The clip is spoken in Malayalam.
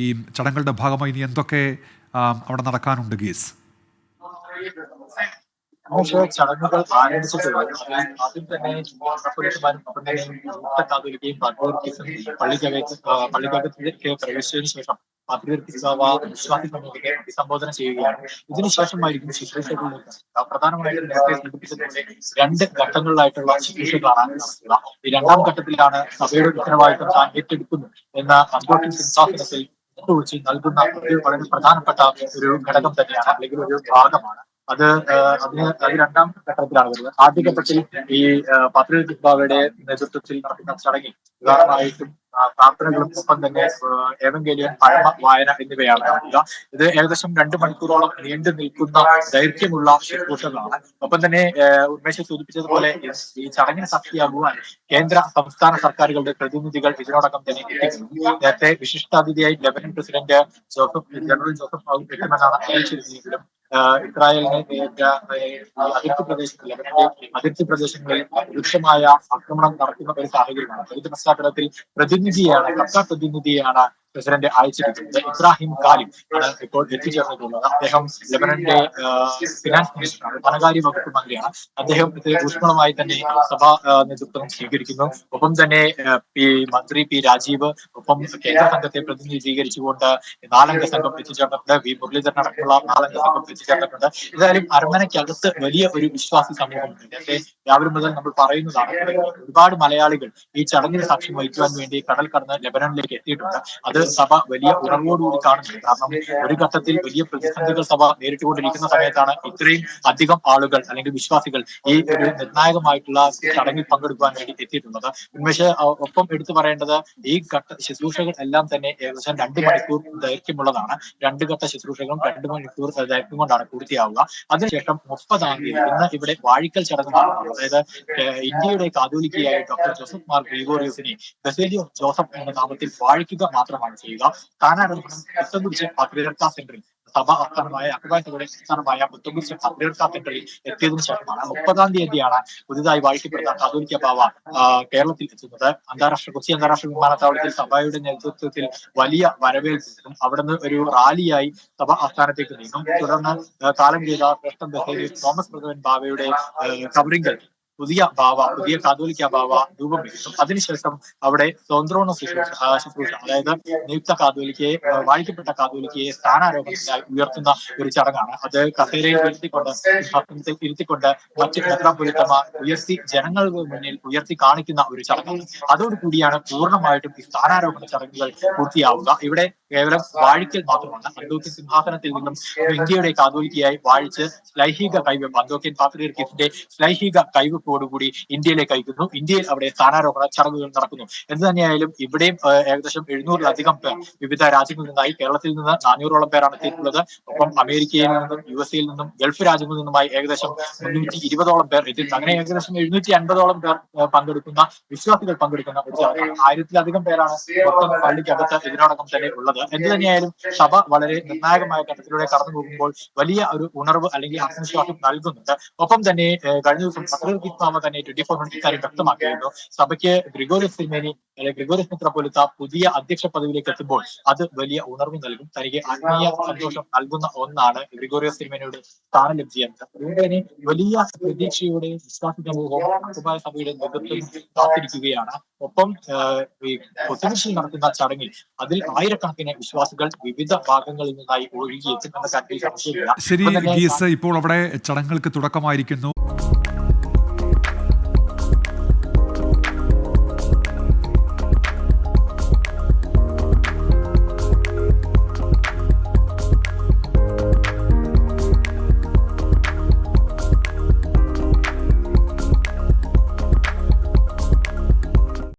ഈ ചടങ്ങുകളുടെ ഭാഗമായി ഇനി എന്തൊക്കെ അവിടെ നടക്കാനുണ്ട് ഗീസ്? പക്ഷേ ചടങ്ങുകൾ ആരംഭിച്ചിട്ടുള്ളത് ആദ്യം തന്നെ പുരുഷന്മാരും ഒപ്പം തന്നെ കാതോലിക്കയും പള്ളിക്കകത്തേക്ക് പ്രവേശിച്ചതിനു ശേഷം വിശ്വാസി സമൂഹത്തെ അഭിസംബോധന ചെയ്യുകയാണ്. ഇതിനുശേഷമായിരിക്കും ശുശ്രൂഷകളിലേക്ക്. പ്രധാനമായിട്ടും നേരത്തെ സൂചിപ്പിച്ചതുപോലെ 2 ഘട്ടങ്ങളിലായിട്ടുള്ള ശുശ്രൂഷകളാണ് നടക്കുക. ഈ 2ാം ഘട്ടത്തിലാണ് സഭയുടെ ഉത്തരവാദിത്തം താൻ ഏറ്റെടുക്കുന്നു എന്ന അന്ത്യോക്യൻ സിംഹാസനത്തിൽ വെച്ച് നൽകുന്ന ഒരു വളരെ പ്രധാനപ്പെട്ട ഒരു ഘടകം തന്നെയാണ്, അല്ലെങ്കിൽ ഒരു ഭാഗമാണ് അത്. അത് 2ാം ഘട്ടത്തിലാണ് വരുന്നത്. ആദ്യ ഘട്ടത്തിൽ ഈ പാത്രിയർക്കീസ് ബാവയുടെ നേതൃത്വത്തിൽ നടക്കുന്ന ചടങ്ങിൽ പ്രധാനമായിട്ടും പ്രാർത്ഥനകളും ഒപ്പം തന്നെ ഏവങ്കേലിയൻ പഴമ വായന എന്നിവയാണ് നടക്കുക. ഇത് ഏകദേശം 2 മണിക്കൂറോളം നീണ്ടു നിൽക്കുന്ന ദൈർഘ്യമുള്ള ശുശ്രൂഷകളാണ്. ഒപ്പം തന്നെ ഉന്മേഷ് സൂചിപ്പിച്ചതുപോലെ ഈ ചടങ്ങിന് സാക്ഷിയാകുവാൻ കേന്ദ്ര സംസ്ഥാന സർക്കാരുകളുടെ പ്രതിനിധികൾ ഇതിനോടകം തന്നെ എത്തിക്കുന്നു. നേരത്തെ വിശിഷ്ടാതിഥിയായി ലെബനൻ പ്രസിഡന്റ് ജനറൽ ജോസഫ് എത്തുമെന്നാണ് അറിയിച്ചിരുന്നെങ്കിലും ഇസ്രായേലിനെ അതിർത്തി പ്രദേശങ്ങളിൽ രൂക്ഷമായ ആക്രമണം നടക്കുന്ന ഒരു സാഹചര്യമാണ്. ഇതിന്റെ പശ്ചാത്തലത്തിൽ ഖത്തർ പ്രതിനിധിയെയാണ് പ്രസിഡന്റ് അയച്ചിരിക്കുന്നത്. ഇബ്രാഹിം ഖാലിം ആണ് ഇപ്പോൾ എത്തിച്ചേർന്നിട്ടുള്ളത്. അദ്ദേഹം ലെബനന്റെ ഫിനാൻസ് മിനിസ്റ്ററാണ്, ധനകാര്യ വകുപ്പ് മന്ത്രിയാണ്. അദ്ദേഹം ഇത് ഊഷ്മളമായി തന്നെ സഭാ നേതൃത്വം സ്വീകരിക്കുന്നു. ഒപ്പം തന്നെ മന്ത്രി പി രാജീവ്, ഒപ്പം കേന്ദ്ര സംഘത്തെ പ്രതിനിധീകരിച്ചുകൊണ്ട് 4 അംഗ സംഘം എത്തിച്ചേർന്നിട്ടുണ്ട്. വി മുരളീധരൻ അടക്കമുള്ള 4 അംഗ സംഘം എത്തിച്ചേർന്നിട്ടുണ്ട്. ഏതായാലും അരമനയ്ക്കകത്ത് വലിയ ഒരു വിശ്വാസി സമൂഹമുണ്ട്. നേരത്തെ രാവിലെ മുതൽ നമ്മൾ പറയുന്നതാണ്, ഒരുപാട് മലയാളികൾ ഈ ചടങ്ങിന് സാക്ഷ്യം വഹിക്കുവാൻ വേണ്ടി കടൽ കടന്ന് ലെബനനിലേക്ക് എത്തിയിട്ടുണ്ട്. അത് സഭ വലിയ ഉണർവോടുകൂടി കാണുന്നുണ്ട്. കാരണം ഒരു ഘട്ടത്തിൽ വലിയ പ്രതിസന്ധികൾ സഭ നേരിട്ടുകൊണ്ടിരിക്കുന്ന സമയത്താണ് ഇത്രയും അധികം ആളുകൾ അല്ലെങ്കിൽ വിശ്വാസികൾ ഈ ഒരു നിർണായകമായിട്ടുള്ള ചടങ്ങിൽ പങ്കെടുക്കുവാൻ വേണ്ടി എത്തിയിട്ടുള്ളത്. ഉന്മേഷ് ഒപ്പം എടുത്തു പറയേണ്ടത്, ഈ ശുശ്രൂഷകൾ എല്ലാം തന്നെ ഏകദേശം 2 മണിക്കൂർ ദൈർഘ്യമുള്ളതാണ്. 2 ഘട്ട ശുശ്രൂഷകളും 2 മണിക്കൂർ ദൈർഘ്യം കൊണ്ടാണ് പൂർത്തിയാവുക. അതിനുശേഷം 30-ാം തീയതി ഇന്ന് ഇവിടെ വാഴിക്കൽ ചടങ്ങ് നടക്കുന്നത്. അതായത് ഇന്ത്യയുടെ കാതോലിക്കയായ ഡോക്ടർ ജോസഫ് മാർ ഗ്രിഗോറിയോസിനെ ബസേലിയോ ജോസഫ് എന്ന നാമത്തിൽ വാഴിക്കുക മാത്രമാണ് ചെയ്യുക. സ്ഥാനാരോഹണം പുത്തൻകുരിശ് പാത്രിയർക്കാ സെന്ററിൽ സഭ ആസ്ഥാനമായ അക്കബായ സഭയുടെ ആസ്ഥാനമായ പുത്തൻകുരിശ് പാത്രിയർക്കാ സെന്ററിൽ എത്തിയതിനു ശേഷമാണ് 30-ാം തീയതിയാണ് പുതുതായി വാഴിക്കപ്പെടുന്ന കാതോലിക്ക ബാവ കേരളത്തിൽ എത്തുന്നത്. കൊച്ചി അന്താരാഷ്ട്ര വിമാനത്താവളത്തിൽ സഭയുടെ നേതൃത്വത്തിൽ വലിയ വരവേൽപ്പും അവിടുന്ന് ഒരു റാലിയായി സഭ ആസ്ഥാനത്തേക്ക് നീങ്ങും. തുടർന്ന് കാലം ചെയ്ത ശ്രേഷ്ഠ ബസേലിയോസ് തോമസ് പ്രഥമൻ ബാവയുടെ കബറിങ്കൽ പുതിയ കാതോലിക്ക ബാവ രൂപം വെക്കും. അതിനുശേഷം അവിടെ സ്വന്തോണ ശുശ്രൂഷ, അതായത് നിയുക്ത കാതോലിക്കയെ, വാഴിക്കപ്പെട്ട കാതോലിക്കയെ സ്ഥാനാരോഹണത്തിനായി ഉയർത്തുന്ന ഒരു ചടങ്ങാണ്. അത് കസേരയിൽ ഇരുത്തിക്കൊണ്ട് മറ്റ് മെത്രാപ്പൊലീത്തമാർ ജനങ്ങൾക്ക് മുന്നിൽ ഉയർത്തി കാണിക്കുന്ന ഒരു ചടങ്ങാണ്. അതോടുകൂടിയാണ് പൂർണ്ണമായിട്ടും ഈ സ്ഥാനാരോഹണ ചടങ്ങുകൾ പൂർത്തിയാവുക. ഇവിടെ കേവലം വാഴിക്കൽ മാത്രമാണ്. അന്തോക്യൻ സിംഹാസനത്തിൽ നിന്നും ഇന്ത്യയുടെ കാതോലിക്കയായി വാഴിച്ച് ശ്ലൈഹിക കൈവെപ്പ്, അന്തോക്യൻ പാത്രിയർക്കീസിന്റെ ശ്ലൈഹിക കൈവെപ്പോടുകൂടി ഇന്ത്യയിലേക്ക് അയക്കുന്നു. ഇന്ത്യയിൽ അവിടെ സ്ഥാനാരോഹണ ചടങ്ങുകൾ നടക്കുന്നു. എന്ത് തന്നെയായാലും ഇവിടെയും ഏകദേശം 700-ലധികം പേർ വിവിധ രാജ്യങ്ങളിൽ നിന്നായി, കേരളത്തിൽ നിന്ന് 400-ഓളം പേരാണ് എത്തിയിട്ടുള്ളത്. ഒപ്പം അമേരിക്കയിൽ നിന്നും യുഎസിൽ നിന്നും ഗൾഫ് രാജ്യങ്ങളിൽ നിന്നുമായി ഏകദേശം 320-ഓളം പേർ എത്തിയിട്ടുണ്ട്. അങ്ങനെ ഏകദേശം 750-ഓളം പേർ വിശ്വാസികൾ പങ്കെടുക്കുന്ന ഒരു ചടങ്ങാണ്. 1000-ലധികം പേരാണ് മൊത്തം പള്ളിക്കകത്ത് ഇതിനോടകം തന്നെ ഉള്ളത്. എന്ത് തന്നെയായാലും സഭ വളരെ നിർണായകമായ ഘട്ടത്തിലൂടെ കടന്നു പോകുമ്പോൾ വലിയ ഒരു ഉണർവ് അല്ലെങ്കിൽ ആത്മവിശ്വാസം നൽകുന്നുണ്ട്. ഒപ്പം തന്നെ കഴിഞ്ഞ ദിവസം പാത്രിയർക്കീസ് ബാവ തന്നെ 24 ഇക്കാര്യം വ്യക്തമാക്കിയിരുന്നു. സഭയ്ക്ക് ഗ്രിഗോറിയസ് തിരുമേനി അല്ലെങ്കിൽ ഗ്രിഗോറിയസ് മെത്രാപ്പൊലീത്ത പുതിയ അധ്യക്ഷ പദവിയിലേക്ക് എത്തുമ്പോൾ അത് വലിയ ഉണർവ് നൽകും. തനിക്ക് ആത്മീയ സന്തോഷം നൽകുന്ന ഒന്നാണ് ഗ്രിഗോറിയസ് തിരുമേനിയുടെ സ്ഥാനലബ്ധി എന്നത്. അതുകൊണ്ട് തന്നെ വലിയ പ്രതീക്ഷയോടെ വിശ്വാസി സമൂഹവും അക്കബായ സഭയുടെ നേതൃത്വം കാത്തിരിക്കുകയാണ്. ഒപ്പം ഈ പുത്തൻകുരിശിൽ നടക്കുന്ന ചടങ്ങിൽ അതിൽ ആയിരക്കണക്കിന് വിശ്വാസികൾ വിവിധ ഭാഗങ്ങളിൽ നിന്നായി ഒഴുകിയെത്തും എന്ന കാര്യത്തിൽ സംശയമില്ല. ശരി ഗീസ്, ഇപ്പോൾ അവിടെ ചടങ്ങുകൾക്ക് തുടക്കമായിരിക്കുന്നു.